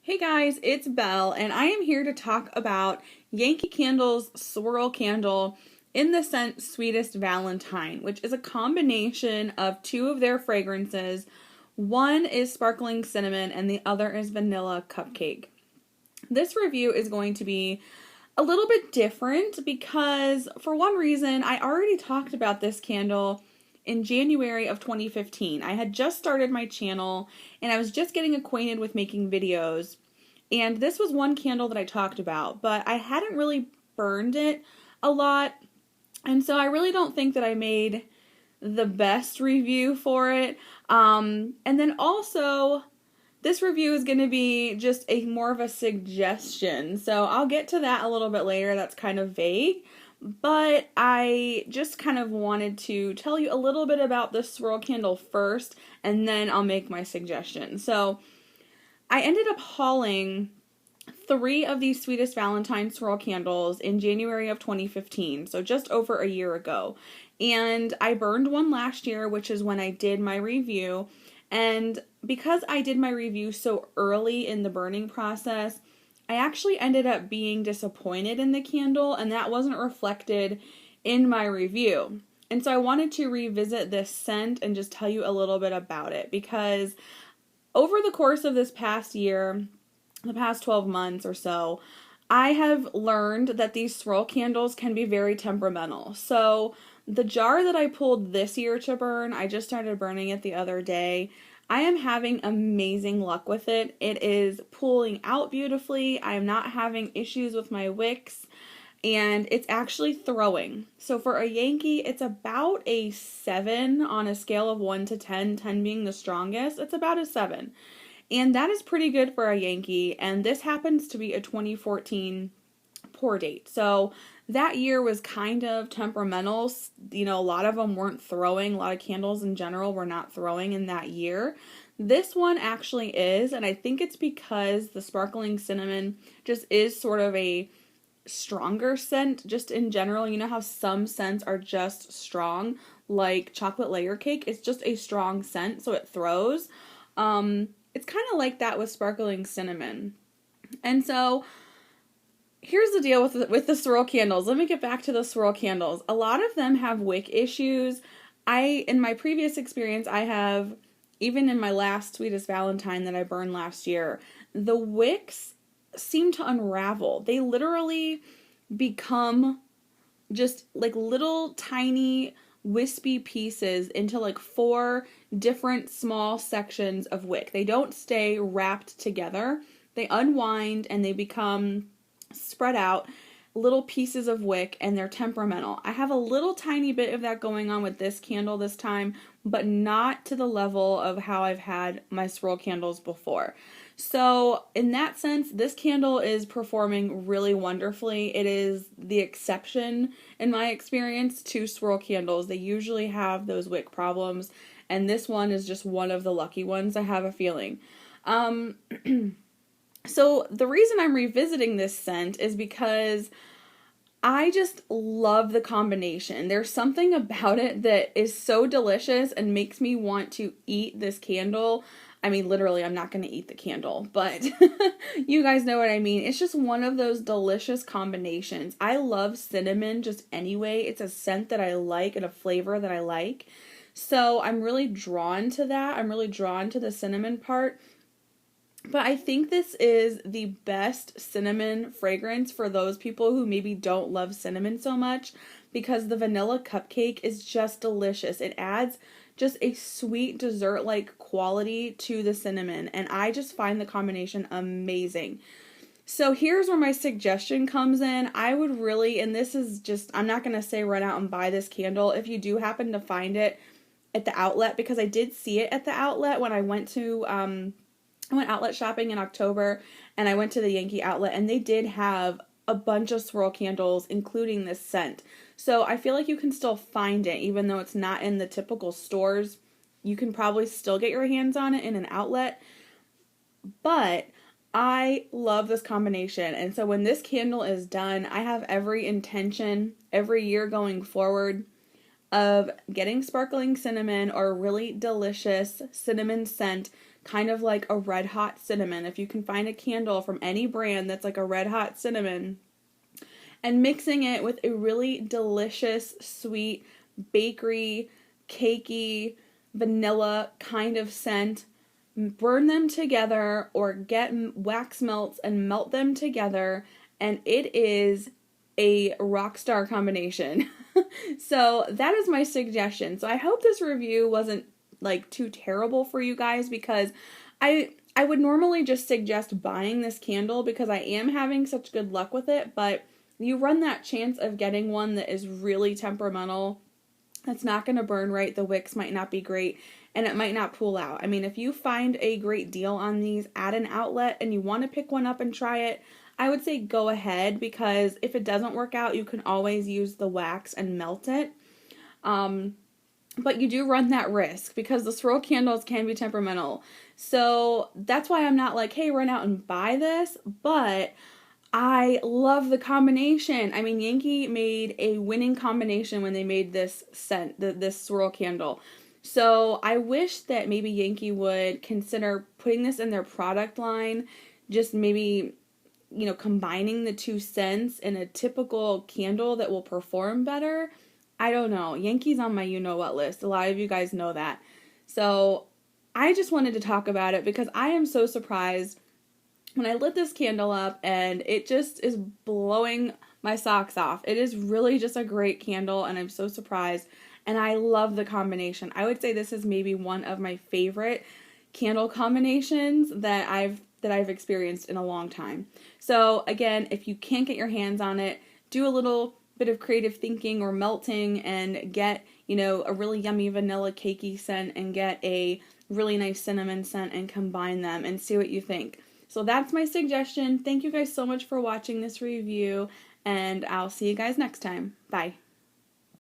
Hey guys, it's Belle, and I am here to talk about Yankee Candle's Swirl Candle in the scent Sweetest Valentine, which is a combination of two of their fragrances. One is sparkling cinnamon and the other is vanilla cupcake. This review is going to be a little bit different because, for one reason, I already talked about this candle in January of 2015. I had just started my channel and I was just getting acquainted with making videos. And this was one candle that I talked about, but I hadn't really burned it a lot. And so I really don't think that I made the best review for it. And then also, this review is going to be just a more of a suggestion. So I'll get to that a little bit later. That's kind of vague. But I just kind of wanted to tell you a little bit about the Swirl Candle first, and then I'll make my suggestion. So I ended up hauling 3 of these Sweetest Valentine Swirl Candles in January of 2015, so just over a year ago. And I burned one last year, which is when I did my review. And because I did my review so early in the burning process, I actually ended up being disappointed in the candle, and that wasn't reflected in my review. And so I wanted to revisit this scent and just tell you a little bit about it, because over the course of this past year, the past 12 months or so, I have learned that these swirl candles can be very temperamental. So the jar that I pulled this year to burn, I just started burning it the other day. I am having amazing luck with it. It is pulling out beautifully. I am not having issues with my wicks, and it's actually throwing. So for a Yankee, it's about a 7 on a scale of 1 to 10, 10 being the strongest. It's about a 7. And that is pretty good for a Yankee, and this happens to be a 2014 pour date. So that year was kind of temperamental. You know, a lot of them weren't throwing. A lot of candles in general were not throwing in that year. This one actually is, and I think it's because the sparkling cinnamon just is sort of a stronger scent just in general. You know how some scents are just strong, like chocolate layer cake? It's just a strong scent, so it throws. It's kind of like that with sparkling cinnamon. And so here's the deal with the swirl candles. Let me get back to the swirl candles. A lot of them have wick issues. In my previous experience, even in my last Sweetest Valentine that I burned last year, the wicks seem to unravel. They literally become just like little tiny wispy pieces into like 4 different small sections of wick. They don't stay wrapped together. They unwind and they become spread out little pieces of wick, and they're temperamental. I have a little tiny bit of that going on with this candle this time, but not to the level of how I've had my swirl candles before. So in that sense, this candle is performing really wonderfully. It is the exception in my experience to swirl candles. They usually have those wick problems, and this one is just one of the lucky ones, I have a feeling. So the reason I'm revisiting this scent is because I just love the combination. There's something about it that is so delicious and makes me want to eat this candle. I mean, literally, I'm not going to eat the candle, but you guys know what I mean. It's just one of those delicious combinations. I love cinnamon just anyway. It's a scent that I like and a flavor that I like. So I'm really drawn to that. I'm really drawn to the cinnamon part. But I think this is the best cinnamon fragrance for those people who maybe don't love cinnamon so much, because the vanilla cupcake is just delicious. It adds just a sweet dessert-like quality to the cinnamon, and I just find the combination amazing. So here's where my suggestion comes in. I would really, and this is just, I'm not going to say run out and buy this candle if you do happen to find it at the outlet, because I did see it at the outlet when I went outlet shopping in October, and I went to the Yankee outlet, and they did have a bunch of swirl candles, including this scent. So I feel like you can still find it, even though it's not in the typical stores. You can probably still get your hands on it in an outlet. But I love this combination, and so when this candle is done, I have every intention, every year going forward, of getting sparkling cinnamon or a really delicious cinnamon scent kind of like a red hot cinnamon. If you can find a candle from any brand that's like a red hot cinnamon, and mixing it with a really delicious, sweet, bakery, cakey, vanilla kind of scent, burn them together or get wax melts and melt them together, and it is a rock star combination. So that is my suggestion. So I hope this review wasn't like too terrible for you guys, because I would normally just suggest buying this candle because I am having such good luck with it, but you run that chance of getting one that is really temperamental, that's not going to burn right, the wicks might not be great, and it might not pull out. I mean, if you find a great deal on these at an outlet and you want to pick one up and try it, I would say go ahead, because if it doesn't work out, you can always use the wax and melt it. But you do run that risk because the swirl candles can be temperamental. So that's why I'm not like, hey, run out and buy this, but I love the combination. I mean, Yankee made a winning combination when they made this scent, this swirl candle. So I wish that maybe Yankee would consider putting this in their product line, just maybe, you know, combining the two scents in a typical candle that will perform better. I don't know. Yankee's on my you-know-what list. A lot of you guys know that. So I just wanted to talk about it because I am so surprised when I lit this candle up, and it just is blowing my socks off. It is really just a great candle, and I'm so surprised, and I love the combination. I would say this is maybe one of my favorite candle combinations that I've experienced in a long time. So again, if you can't get your hands on it, do a little bit of creative thinking or melting and get, you know, a really yummy vanilla cakey scent and get a really nice cinnamon scent and combine them and see what you think. So that's my suggestion. Thank you guys so much for watching this review, and I'll see you guys next time. Bye.